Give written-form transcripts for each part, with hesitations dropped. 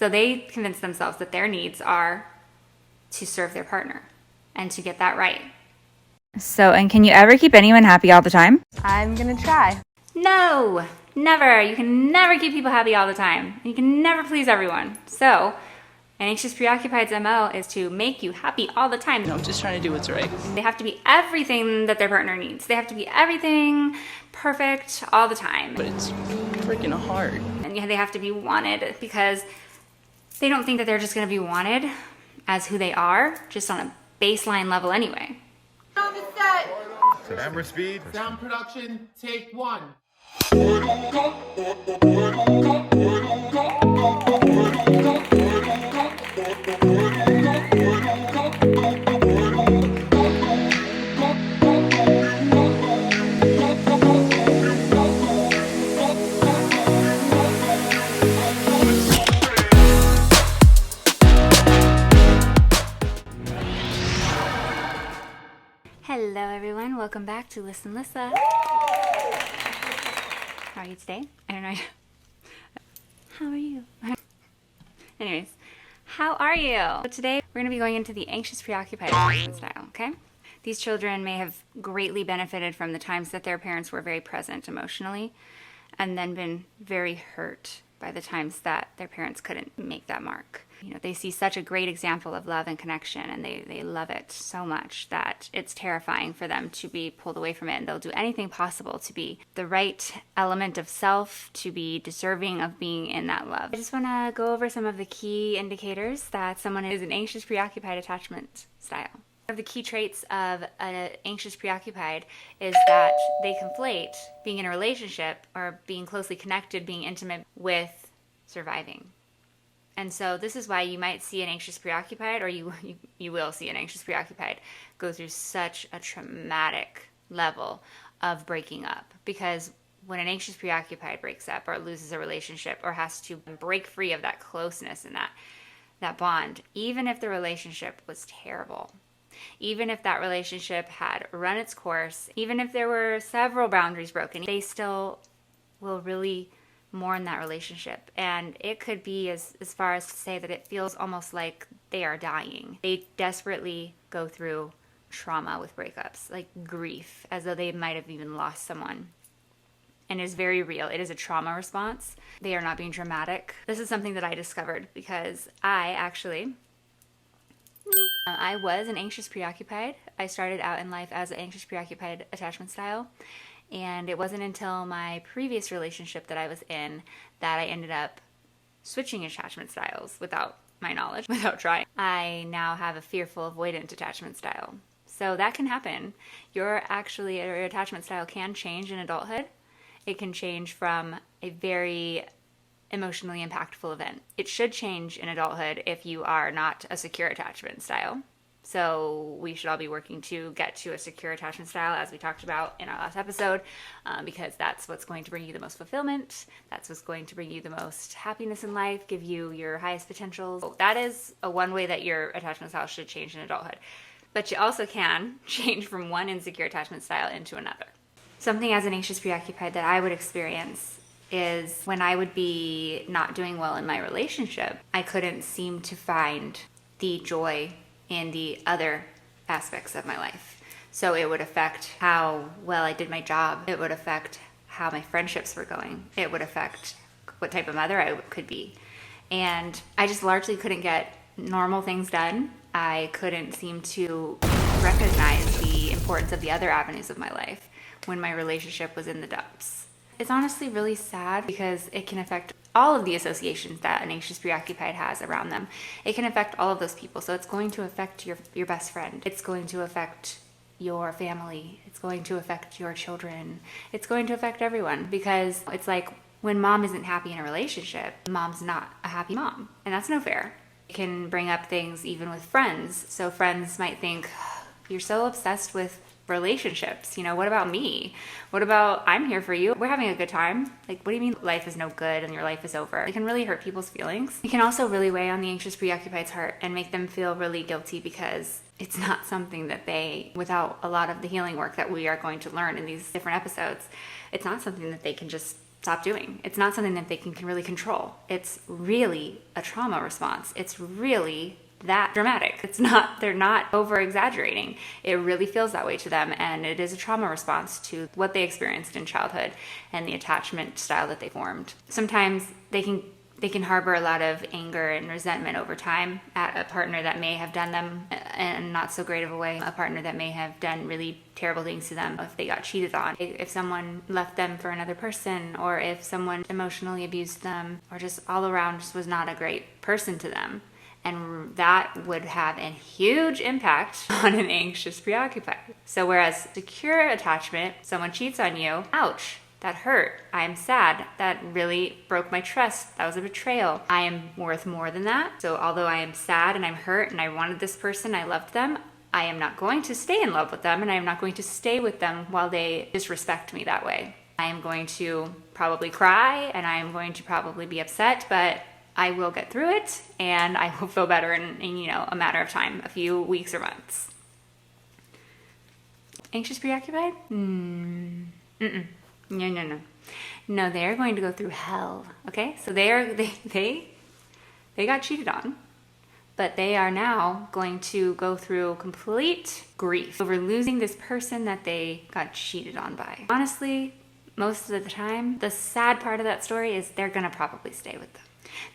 So they convince themselves that their needs are to serve their partner and to get that right. So, and can you ever keep anyone happy all the time? I'm gonna try. No, never. You can never keep people happy all the time. You can never please everyone. So, an anxious preoccupied's MO is to make you happy all the time. I'm just trying to do what's right. They have to be everything that their partner needs. They have to be everything perfect all the time. But it's freaking hard. And they have to be wanted because they don't think that they're just going to be wanted as who they are, just on a baseline level anyway. On the set. Camera speed. Sound production, take one. Hello everyone, welcome back to Listen Lissa. How are you today? I don't know. How are you? Anyways, how are you? So today we're going to be going into the anxious preoccupied attachment style, okay? These children may have greatly benefited from the times that their parents were very present emotionally and then been very hurt by the times that their parents couldn't make that mark. You know, they see such a great example of love and connection, and they love it so much that it's terrifying for them to be pulled away from it, and they'll do anything possible to be the right element of self, to be deserving of being in that love. I just want to go over some of the key indicators that someone is an anxious preoccupied attachment style. One of the key traits of an anxious preoccupied is that they conflate being in a relationship or being closely connected, being intimate, with surviving. And so this is why you might see an anxious preoccupied, or you will see an anxious preoccupied go through such a traumatic level of breaking up. Because when an anxious preoccupied breaks up or loses a relationship or has to break free of that closeness and that bond, even if the relationship was terrible, even if that relationship had run its course, even if there were several boundaries broken, they still will really mourn that relationship. And it could be as far as to say that it feels almost like they are dying. They desperately go through trauma with breakups, like grief, as though they might have even lost someone. And it's very real. It is a trauma response. They are not being dramatic. This is something that I discovered because I was an anxious preoccupied. I started out in life as an anxious preoccupied attachment style. And it wasn't until my previous relationship that I was in that I ended up switching attachment styles without my knowledge, without trying. I now have a fearful avoidant attachment style. So that can happen. Your attachment style can change in adulthood. It can change from a very emotionally impactful event. It should change in adulthood if you are not a secure attachment style. So we should all be working to get to a secure attachment style, as we talked about in our last episode, because that's what's going to bring you the most fulfillment. That's what's going to bring you the most happiness in life, give you your highest potentials. So that is one way that your attachment style should change in adulthood. But you also can change from one insecure attachment style into another. Something as an anxious preoccupied that I would experience is when I would be not doing well in my relationship, I couldn't seem to find the joy in the other aspects of my life. So it would affect how well I did my job. It would affect how my friendships were going. It would affect what type of mother I could be. And I just largely couldn't get normal things done. I couldn't seem to recognize the importance of the other avenues of my life when my relationship was in the dumps. It's honestly really sad because it can affect all of the associations that an anxious preoccupied has around them. It can affect all of those people. So it's going to affect your best friend. It's going to affect your family. It's going to affect your children. It's going to affect everyone, because it's like when mom isn't happy in a relationship, mom's not a happy mom. And that's no fair. It can bring up things even with friends. So friends might think, you're so obsessed with relationships, what about me? What about I'm here for you? We're having a good time. Like, what do you mean life is no good and your life is over? It can really hurt people's feelings. It can also really weigh on the anxious preoccupied's heart and make them feel really guilty, because it's not something that they, without a lot of the healing work that we are going to learn in these different episodes, it's not something that they can just stop doing. It's not something that they can really control. It's really a trauma response. It's really that dramatic. They're not over exaggerating. It really feels that way to them, and it is a trauma response to what they experienced in childhood and the attachment style that they formed. Sometimes they can harbor a lot of anger and resentment over time at a partner that may have done them in not so great of a way, a partner that may have done really terrible things to them if they got cheated on, if someone left them for another person, or if someone emotionally abused them, or just all around just was not a great person to them. And that would have a huge impact on an anxious preoccupied. So whereas secure attachment, someone cheats on you, ouch, that hurt. I am sad. That really broke my trust. That was a betrayal. I am worth more than that. So although I am sad and I'm hurt and I wanted this person, I loved them, I am not going to stay in love with them, and I am not going to stay with them while they disrespect me that way. I am going to probably cry, and I am going to probably be upset, but I will get through it, and I will feel better in a matter of time, a few weeks or months. Anxious preoccupied? No. No, they're going to go through hell. Okay, so they got cheated on, but they are now going to go through complete grief over losing this person that they got cheated on by. Honestly, most of the time, the sad part of that story is they're gonna probably stay with them.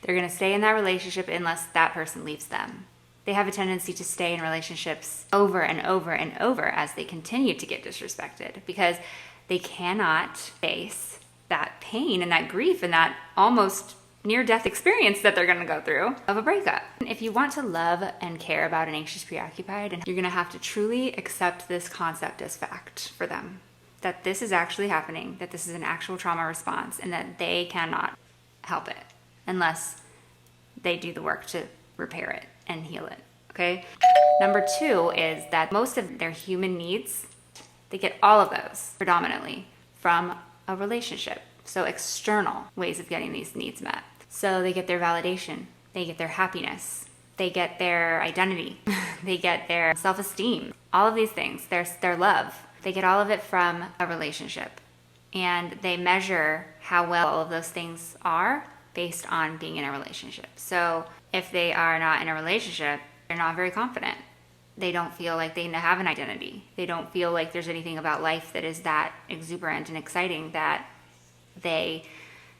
They're going to stay in that relationship unless that person leaves them. They have a tendency to stay in relationships over and over and over as they continue to get disrespected, because they cannot face that pain and that grief and that almost near-death experience that they're going to go through of a breakup. If you want to love and care about an anxious preoccupied, you're going to have to truly accept this concept as fact for them, that this is actually happening, that this is an actual trauma response, and that they cannot help it unless they do the work to repair it and heal it, okay? Number 2 is that most of their human needs, they get all of those predominantly from a relationship. So external ways of getting these needs met. So they get their validation, they get their happiness, they get their identity, they get their self-esteem, all of these things, their love. They get all of it from a relationship. And they measure how well all of those things are based on being in a relationship. So if they are not in a relationship, they're not very confident. They don't feel like they have an identity. They don't feel like there's anything about life that is that exuberant and exciting that they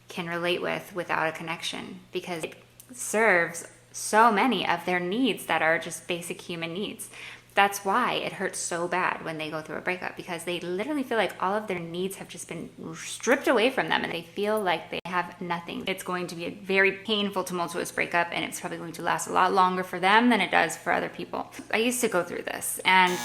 can relate with without a connection, because it serves so many of their needs that are just basic human needs. That's why it hurts so bad when they go through a breakup, because they literally feel like all of their needs have just been stripped away from them and they feel like they have nothing. It's going to be a very painful, tumultuous breakup, and it's probably going to last a lot longer for them than it does for other people. I used to go through this, and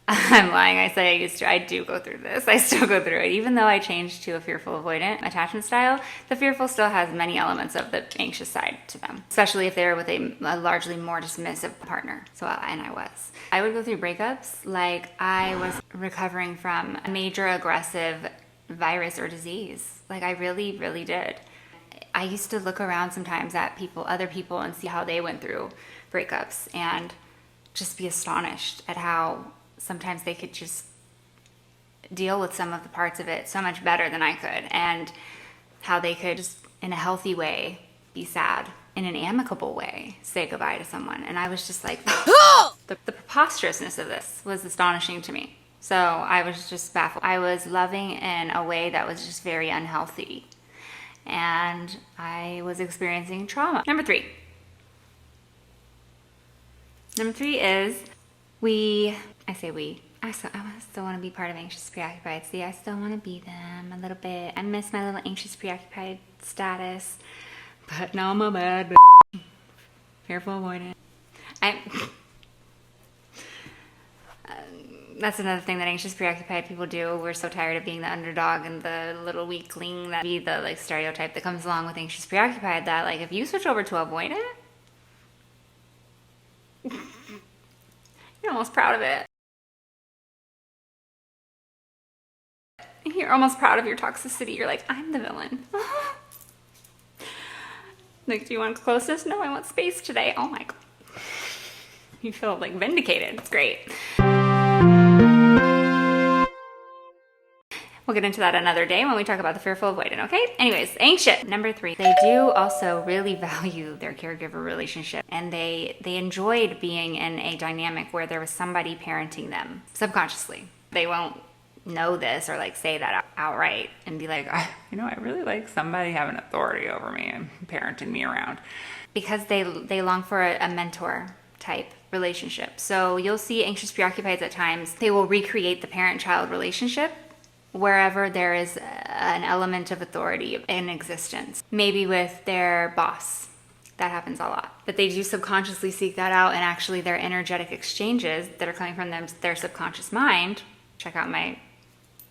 I'm lying. I say I used to. I do go through this. I still go through it. Even though I changed to a fearful avoidant attachment style, the fearful still has many elements of the anxious side to them, especially if they're with a largely more dismissive partner. And I was. I would go through breakups like I was recovering from a major aggressive virus or disease. Like I really, really did. I used to look around sometimes at other people, and see how they went through breakups and just be astonished at how sometimes they could just deal with some of the parts of it so much better than I could, and how they could just, in a healthy way, be sad, in an amicable way, say goodbye to someone. And I was just like, the preposterousness of this was astonishing to me. So I was just baffled. I was loving in a way that was just very unhealthy, and I was experiencing trauma. Number 3 is I still want to be part of Anxious Preoccupied. See, I still want to be them a little bit. I miss my little Anxious Preoccupied status, but now I'm a bad bitch. Fearful avoidant. That's another thing that Anxious Preoccupied people do. We're so tired of being the underdog and the little weakling, that be the stereotype that comes along with Anxious Preoccupied, that if you switch over to avoidant, you're almost proud of it. You're almost proud of your toxicity. You're like, I'm the villain. Do you want closeness? No, I want space today. Oh my God. You feel vindicated. It's great. We'll get into that another day when we talk about the fearful avoidant, okay? Anyways, anxious. Number 3, they do also really value their caregiver relationship, and they enjoyed being in a dynamic where there was somebody parenting them subconsciously. They won't know this or like say that outright and be like, I really like somebody having authority over me and parenting me around, because they long for a mentor type relationship. So you'll see anxious preoccupieds at times, they will recreate the parent-child relationship wherever there is an element of authority in existence, maybe with their boss. That happens a lot. But they do subconsciously seek that out, and actually their energetic exchanges that are coming from their subconscious mind. Check out my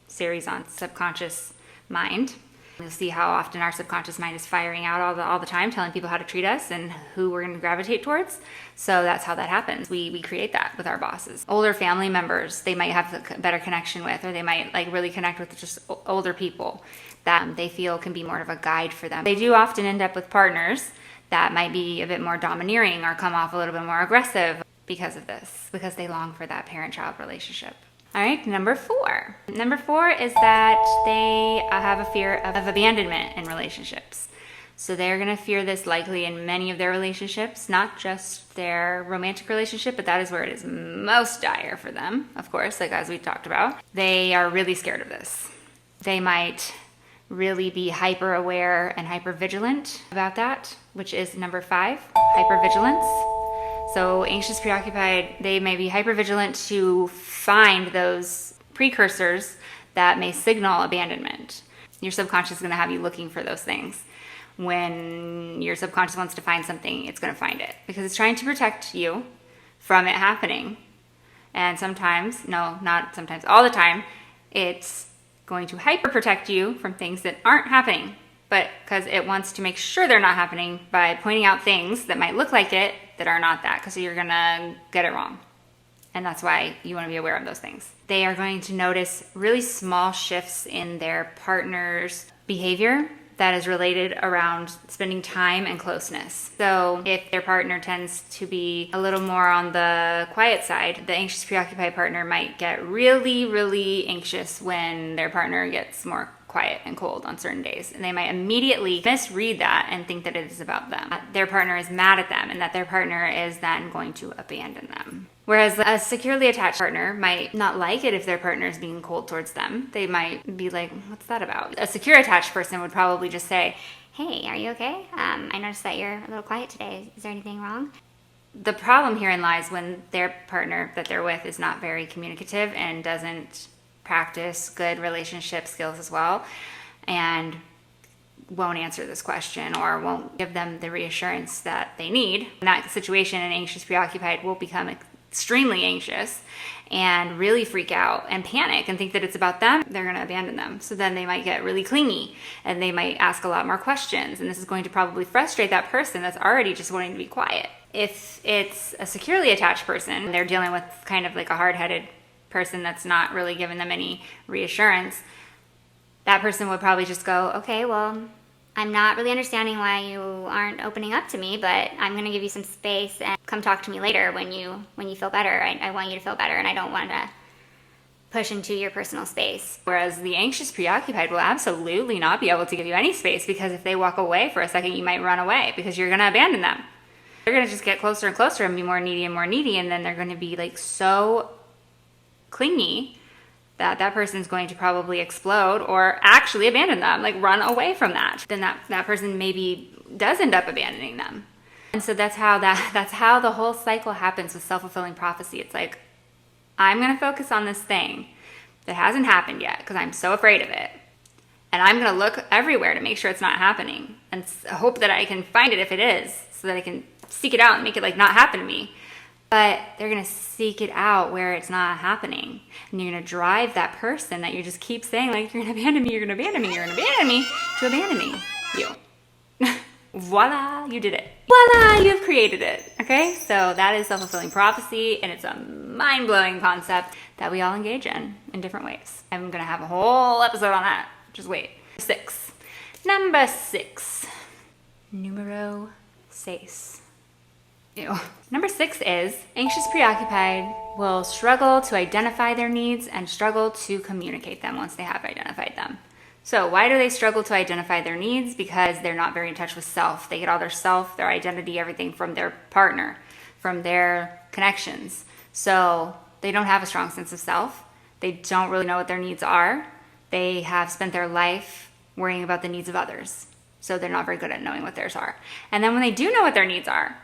series on subconscious mind. You'll see how often our subconscious mind is firing out all the time, telling people how to treat us and who we're going to gravitate towards. So that's how that happens. We create that with our bosses. Older family members, they might have a better connection with, or they might like really connect with just older people that they feel can be more of a guide for them. They do often end up with partners that might be a bit more domineering or come off a little bit more aggressive because of this, because they long for that parent-child relationship. All right, number 4. Number 4 is that they have a fear of abandonment in relationships. So they're going to fear this likely in many of their relationships, not just their romantic relationship, but that is where it is most dire for them, of course, like as we talked about. They are really scared of this. They might really be hyper aware and hyper vigilant about that, which is number 5, hypervigilance. So anxious preoccupied, they may be hypervigilant to find those precursors that may signal abandonment. Your subconscious is going to have you looking for those things. When your subconscious wants to find something, it's going to find it because it's trying to protect you from it happening. And sometimes, no, not sometimes, all the time, it's going to hyper protect you from things that aren't happening, but because it wants to make sure they're not happening by pointing out things that might look like it that are not that, because you're gonna get it wrong. And that's why you want to be aware of those things. They are going to notice really small shifts in their partner's behavior that is related around spending time and closeness. So if their partner tends to be a little more on the quiet side, the anxious preoccupied partner might get really, really anxious when their partner gets more quiet and cold on certain days. And they might immediately misread that and think that it is about them. That their partner is mad at them and that their partner is then going to abandon them. Whereas a securely attached partner might not like it if their partner is being cold towards them. They might be like, what's that about? A secure attached person would probably just say, hey, are you okay? I noticed that you're a little quiet today. Is there anything wrong? The problem herein lies when their partner that they're with is not very communicative and doesn't practice good relationship skills as well, and won't answer this question or won't give them the reassurance that they need. In that situation, an anxious preoccupied will become extremely anxious and really freak out and panic and think that it's about them. They're going to abandon them. So then they might get really clingy and they might ask a lot more questions, and this is going to probably frustrate that person that's already just wanting to be quiet. If it's a securely attached person, they're dealing with kind of like a hard-headed person that's not really giving them any reassurance, that person would probably just go, okay, well, I'm not really understanding why you aren't opening up to me, but I'm going to give you some space and come talk to me later when you feel better. I want you to feel better, and I don't want to push into your personal space. Whereas the anxious preoccupied will absolutely not be able to give you any space, because if they walk away for a second, you might run away because you're going to abandon them. They're going to just get closer and closer and be more needy, and then they're going to be like so clingy that person's going to probably explode or actually abandon them, like run away from that. Then that person maybe does end up abandoning them. And so that's how the whole cycle happens with self-fulfilling prophecy. It's like, I'm going to focus on this thing that hasn't happened yet because I'm so afraid of it. And I'm going to look everywhere to make sure it's not happening and hope that I can find it if it is, so that I can seek it out and make it like not happen to me. But they're going to seek it out where it's not happening. And you're going to drive that person that you just keep saying, like, you're going to abandon me, you're going to abandon me, you're going to abandon me, to abandon me. You. Voila, you did it. Voila, you've created it. Okay? So that is self-fulfilling prophecy, and it's a mind-blowing concept that we all engage in different ways. I'm going to have a whole episode on that. Just wait. 6. Number 6. Numero 6. Ew. Number 6 is anxious preoccupied will struggle to identify their needs and struggle to communicate them once they have identified them. So why do they struggle to identify their needs? Because they're not very in touch with self. They get all their self, their identity, everything from their partner, from their connections. So they don't have a strong sense of self. They don't really know what their needs are. They have spent their life worrying about the needs of others. So they're not very good at knowing what theirs are. And then when they do know what their needs are,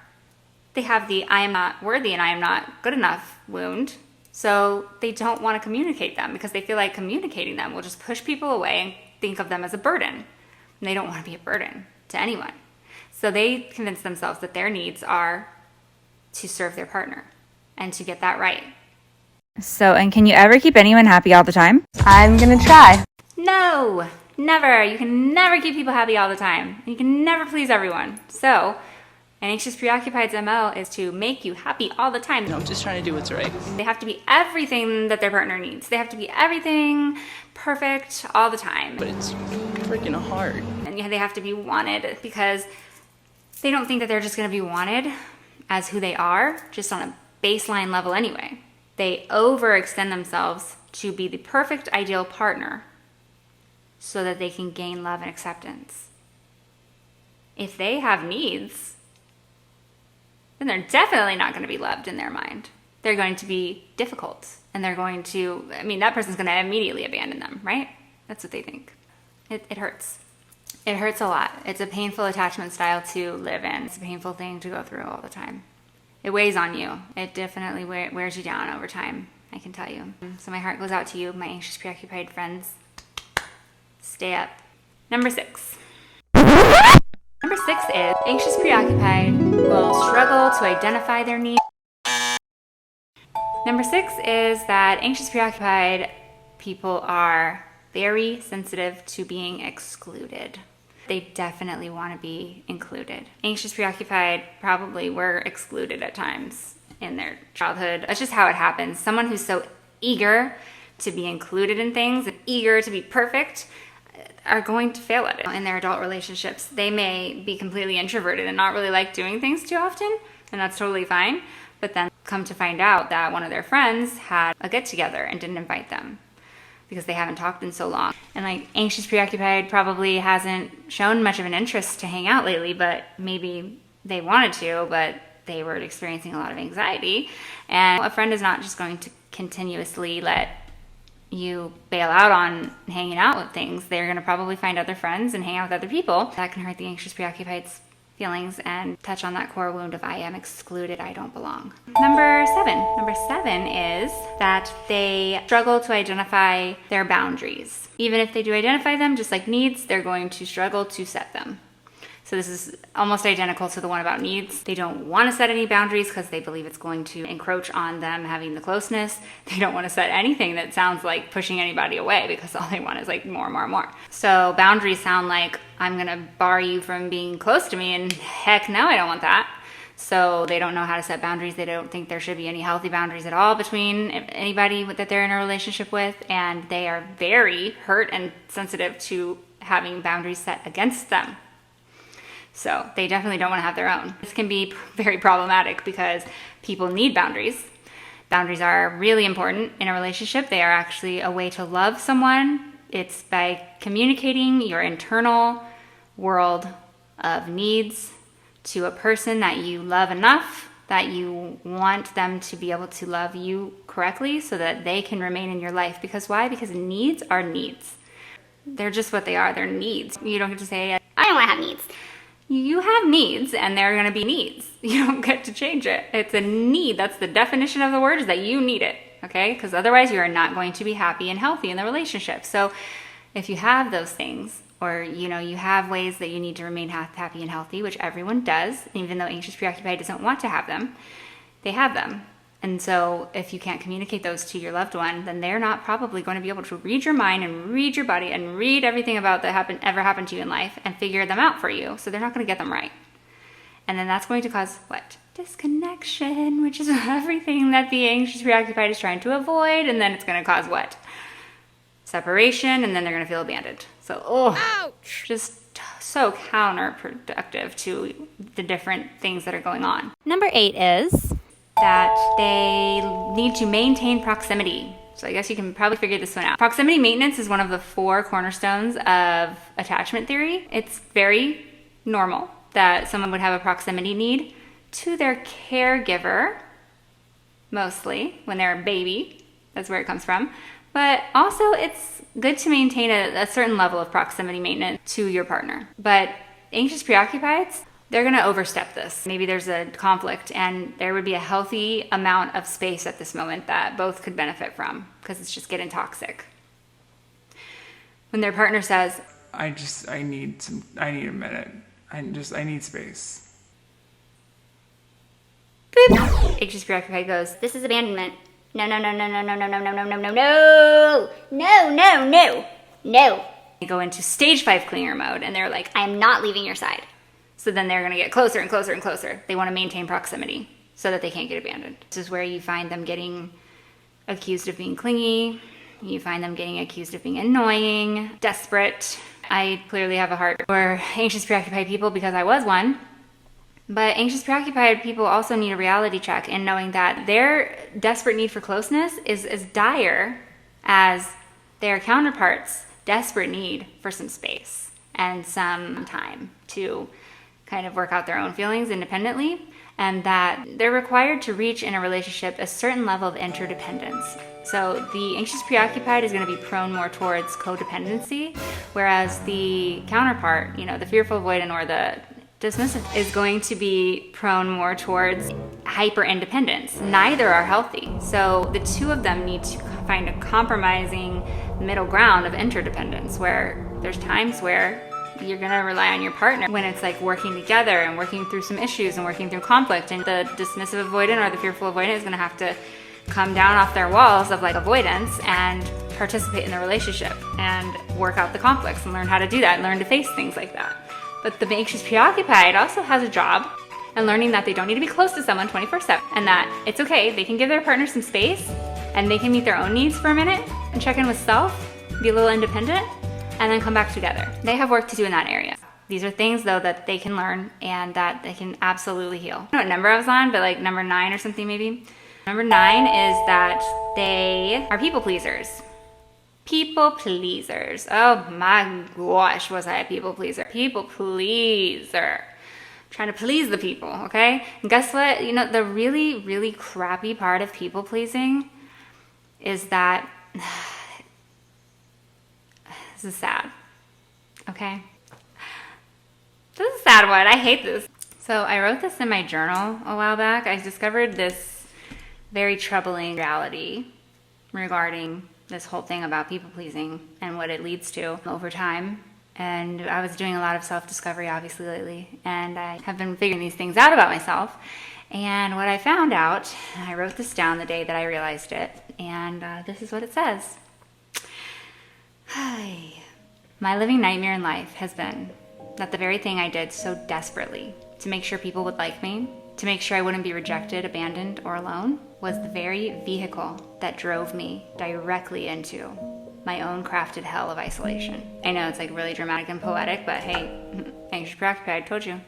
they have the I am not worthy and I am not good enough wound. So they don't want to communicate them because they feel like communicating them will just push people away and think of them as a burden. And they don't want to be a burden to anyone. So they convince themselves that their needs are to serve their partner and to get that right. So, and can you ever keep anyone happy all the time? I'm gonna try. No, never. You can never keep people happy all the time. You can never please everyone. So an anxious preoccupied's MO is to make you happy all the time. I'm just trying to do what's right. They have to be everything that their partner needs. They have to be everything perfect all the time. But it's freaking hard. And they have to be wanted because they don't think that they're just going to be wanted as who they are, just on a baseline level anyway. They overextend themselves to be the perfect ideal partner so that they can gain love and acceptance. If they have needs, then they're definitely not going to be loved in their mind. They're going to be difficult, and they're going to, that person's going to immediately abandon them, right? That's what they think. It hurts. It hurts a lot. It's a painful attachment style to live in. It's a painful thing to go through all the time. It weighs on you. It definitely wears you down over time, I can tell you. So my heart goes out to you, my anxious preoccupied friends. Stay up. Number 6. Number 6 is anxious preoccupied will struggle to identify their needs. Number 6 is that anxious preoccupied people are very sensitive to being excluded. They definitely want to be included. Anxious preoccupied probably were excluded at times in their childhood. That's just how it happens. Someone who's so eager to be included in things and eager to be perfect are going to fail at it in their adult relationships. They may be completely introverted and not really like doing things too often, and that's totally fine. But then come to find out that one of their friends had a get-together and didn't invite them because they haven't talked in so long. And anxious preoccupied probably hasn't shown much of an interest to hang out lately, but maybe they wanted to, but they were experiencing a lot of anxiety. And a friend is not just going to continuously let you bail out on hanging out with things. They're going to probably find other friends and hang out with other people. That can hurt the anxious preoccupied's feelings and touch on that core wound of I am excluded, I don't belong. Number 7. Number 7 is that they struggle to identify their boundaries. Even if they do identify them, just like needs, they're going to struggle to set them. So this is almost identical to the one about needs. They don't want to set any boundaries because they believe it's going to encroach on them having the closeness. They don't want to set anything that sounds like pushing anybody away because all they want is more and more and more. So boundaries sound like I'm going to bar you from being close to me, and heck no, I don't want that. So they don't know how to set boundaries. They don't think there should be any healthy boundaries at all between anybody that they're in a relationship with, and they are very hurt and sensitive to having boundaries set against them. So they definitely don't want to have their own. This can be very problematic because people need boundaries. Boundaries are really important in a relationship. They are actually a way to love someone. It's by communicating your internal world of needs to a person that you love enough that you want them to be able to love you correctly so that they can remain in your life. Because why? Because needs are needs. They're just what they are. They're needs. You don't get to say, I don't want to have needs. You have needs, and they're going to be needs. You don't get to change it. It's a need. That's the definition of the word, is that you need it, okay? Because otherwise you are not going to be happy and healthy in the relationship. So if you have those things, or you have ways that you need to remain happy and healthy, which everyone does, even though anxious preoccupied doesn't want to have them, they have them. And so if you can't communicate those to your loved one, then they're not probably going to be able to read your mind and read your body and read everything about that ever happened to you in life and figure them out for you. So they're not going to get them right. And then that's going to cause what? Disconnection, which is everything that the anxious preoccupied is trying to avoid. And then it's going to cause what? Separation, and then they're going to feel abandoned. So, just so counterproductive to the different things that are going on. Number 8 is That they need to maintain proximity. So I guess you can probably figure this one out. Proximity maintenance is one of the 4 cornerstones of attachment theory. It's very normal that someone would have a proximity need to their caregiver, mostly when they're a baby. That's where it comes from. But also it's good to maintain a certain level of proximity maintenance to your partner. But anxious preoccupieds, they're going to overstep this. Maybe there's a conflict and there would be a healthy amount of space at this moment that both could benefit from, because it's just getting toxic. When their partner says, I need a minute. I need space. boop, anxious preoccupied goes, This is abandonment. No, no, no, no, no, no, no, no, no, no, no, no, no, no, no, no, no. they go into stage 5 clinger mode and they're like, I am not leaving your side. so then they're going to get closer and closer and closer. They want to maintain proximity so that they can't get abandoned. This is where you find them getting accused of being clingy. You find them getting accused of being annoying, desperate. I clearly have a heart for anxious preoccupied people because I was one. But anxious preoccupied people also need a reality check in knowing that their desperate need for closeness is as dire as their counterparts' desperate need for some space and some time to kind of work out their own feelings independently, and that they're required to reach in a relationship a certain level of interdependence. So the anxious preoccupied is going to be prone more towards codependency, whereas the counterpart, the fearful avoidant or the dismissive, is going to be prone more towards hyper independence. Neither are healthy. So the two of them need to find a compromising middle ground of interdependence, where there's times where you're going to rely on your partner when it's like working together and working through some issues and working through conflict, and the dismissive avoidant or the fearful avoidant is going to have to come down off their walls of like avoidance and participate in the relationship and work out the conflicts and learn how to do that, learn to face things like that. But the anxious preoccupied also has a job, and learning that they don't need to be close to someone 24/7, and that it's okay, they can give their partner some space and they can meet their own needs for a minute and check in with self, be a little independent, and then come back together. They have work to do in that area. These are things though that they can learn and that they can absolutely heal. I don't know what number I was on, but like number 9 or something maybe. Number 9 is that they are people pleasers. People pleasers. Oh my gosh, was I a people pleaser? People pleaser. Trying to please the people, okay? And guess what? The really, really crappy part of people pleasing is that this is sad, okay? This is a sad one. I hate this. So I wrote this in my journal a while back. I discovered this very troubling reality regarding this whole thing about people pleasing and what it leads to over time. And I was doing a lot of self-discovery obviously lately, and I have been figuring these things out about myself. And what I found out, I wrote this down the day that I realized it, and this is what it says. My living nightmare in life has been that the very thing I did so desperately to make sure people would like me, to make sure I wouldn't be rejected, abandoned, or alone, was the very vehicle that drove me directly into my own crafted hell of isolation. I know it's like really dramatic and poetic, but hey, anxious preoccupied, I told you.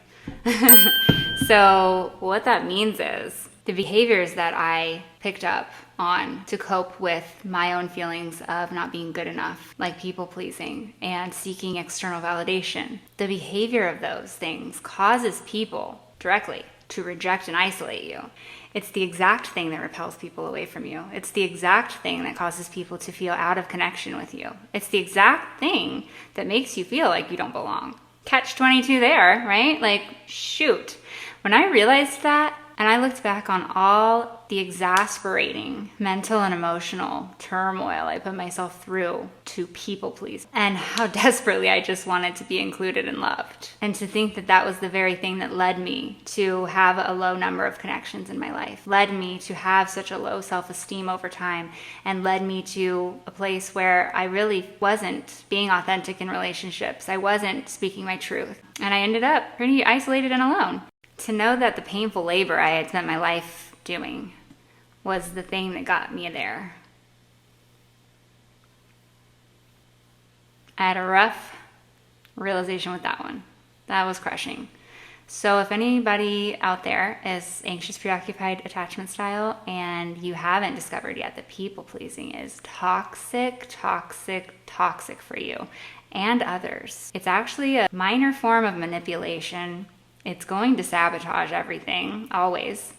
So what that means is the behaviors that I picked up on to cope with my own feelings of not being good enough, like people pleasing and seeking external validation. The behavior of those things causes people directly to reject and isolate you. It's the exact thing that repels people away from you. It's the exact thing that causes people to feel out of connection with you. It's the exact thing that makes you feel like you don't belong. Catch 22 there, right? Like, shoot. When I realized that, and I looked back on all the exasperating mental and emotional turmoil I put myself through to people please, and how desperately I just wanted to be included and loved. And to think that that was the very thing that led me to have a low number of connections in my life, led me to have such a low self-esteem over time, and led me to a place where I really wasn't being authentic in relationships. I wasn't speaking my truth. And I ended up pretty isolated and alone. To know that the painful labor I had spent my life doing was the thing that got me there. I had a rough realization with that one. That was crushing. So if anybody out there is anxious preoccupied attachment style and you haven't discovered yet that people pleasing is toxic, toxic, toxic for you and others, it's actually a minor form of manipulation. It's going to sabotage everything, always.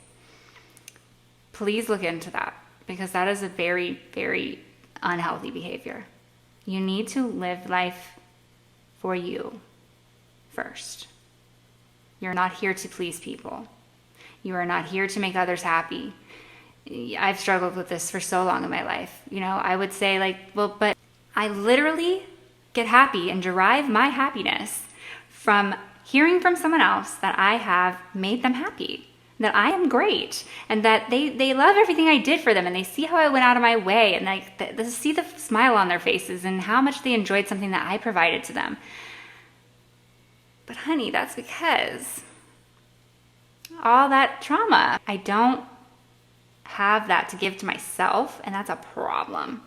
Please look into that, because that is a very, very unhealthy behavior. You need to live life for you first. You're not here to please people. You are not here to make others happy. I've struggled with this for so long in my life. You know, I would say like, well, but I literally get happy and derive my happiness from hearing from someone else that I have made them happy, that I am great, and that they love everything I did for them, and they see how I went out of my way, and like they see the smile on their faces and how much they enjoyed something that I provided to them. But honey, that's because all that trauma, I don't have that to give to myself, and that's a problem.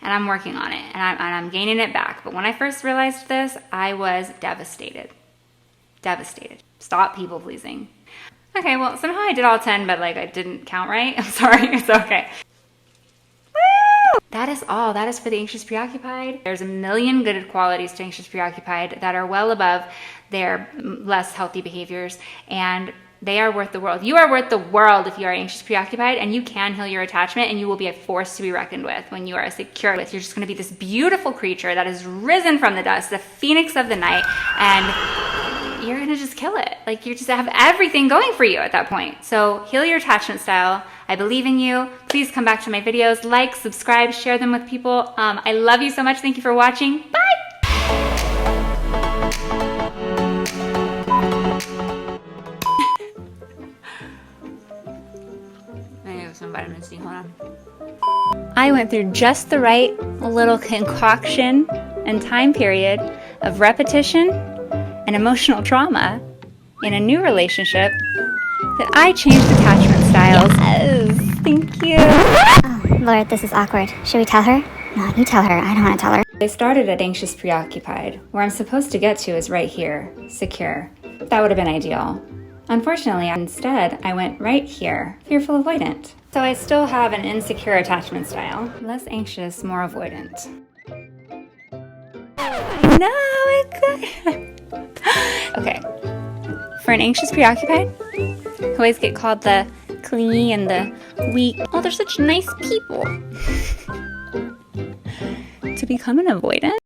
And I'm working on it, and I'm gaining it back. But when I first realized this, I was devastated. Devastated. Stop people pleasing. Okay, well, somehow I did all 10, but like I didn't count right. I'm sorry, it's okay. Woo! That is all. That is for the anxious preoccupied. There's a million good qualities to anxious preoccupied that are well above their less healthy behaviors, and they are worth the world. You are worth the world if you are anxious preoccupied, and you can heal your attachment, and you will be a force to be reckoned with when you are secure with. You're just going to be this beautiful creature that has risen from the dust, the phoenix of the night, and you're going to just kill it. Like, you just have everything going for you at that point. So heal your attachment style. I believe in you. Please come back to my videos, like, subscribe, share them with people. I love you so much. Thank you for watching. Bye. Some vitamin C, hold on. I went through just the right little concoction and time period of repetition and emotional trauma in a new relationship that I changed attachment styles. Yes, thank you. Oh, Lord, this is awkward. Should we tell her? No, you tell her. I don't want to tell her. I started at anxious preoccupied. Where I'm supposed to get to is right here, secure. That would have been ideal. Unfortunately, instead, I went right here, fearful avoidant. So I still have an insecure attachment style. Less anxious, more avoidant. I know, okay. For an anxious preoccupied, who always get called the clingy and the weak. Oh, they're such nice people. To become an avoidant?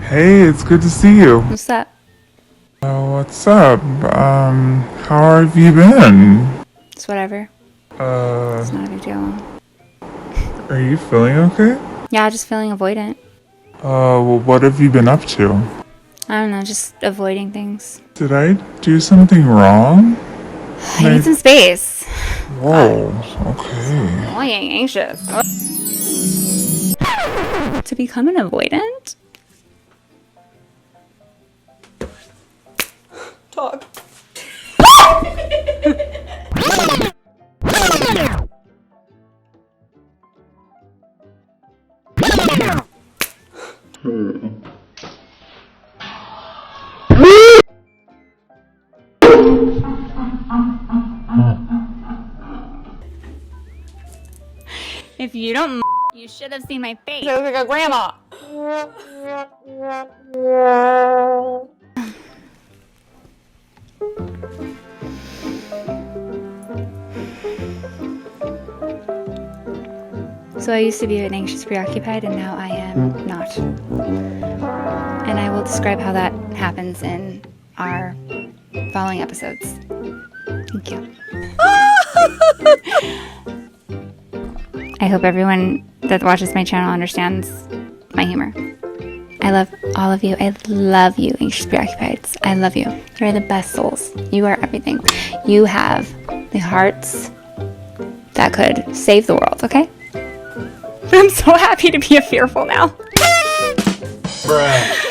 Hey, it's good to see you. What's up? What's up? How have you been? It's whatever. It's not a big deal. Are you feeling okay? Yeah, just feeling avoidant. Well, what have you been up to? I don't know, just avoiding things. Did I do something wrong? I need some space. Whoa, okay. Annoying, anxious. To become an avoidant? Talk. If you don't, you should have seen my face. I look like a grandma. So I used to be an anxious preoccupied, and now I am not. And I will describe how that happens in our following episodes. Thank you. I hope everyone that watches my channel understands my humor. I love all of you. I love you, anxious preoccupieds. I love you. You're the best souls. You are everything. You have the hearts that could save the world, okay? I'm so happy to be a fearful now. Bruh.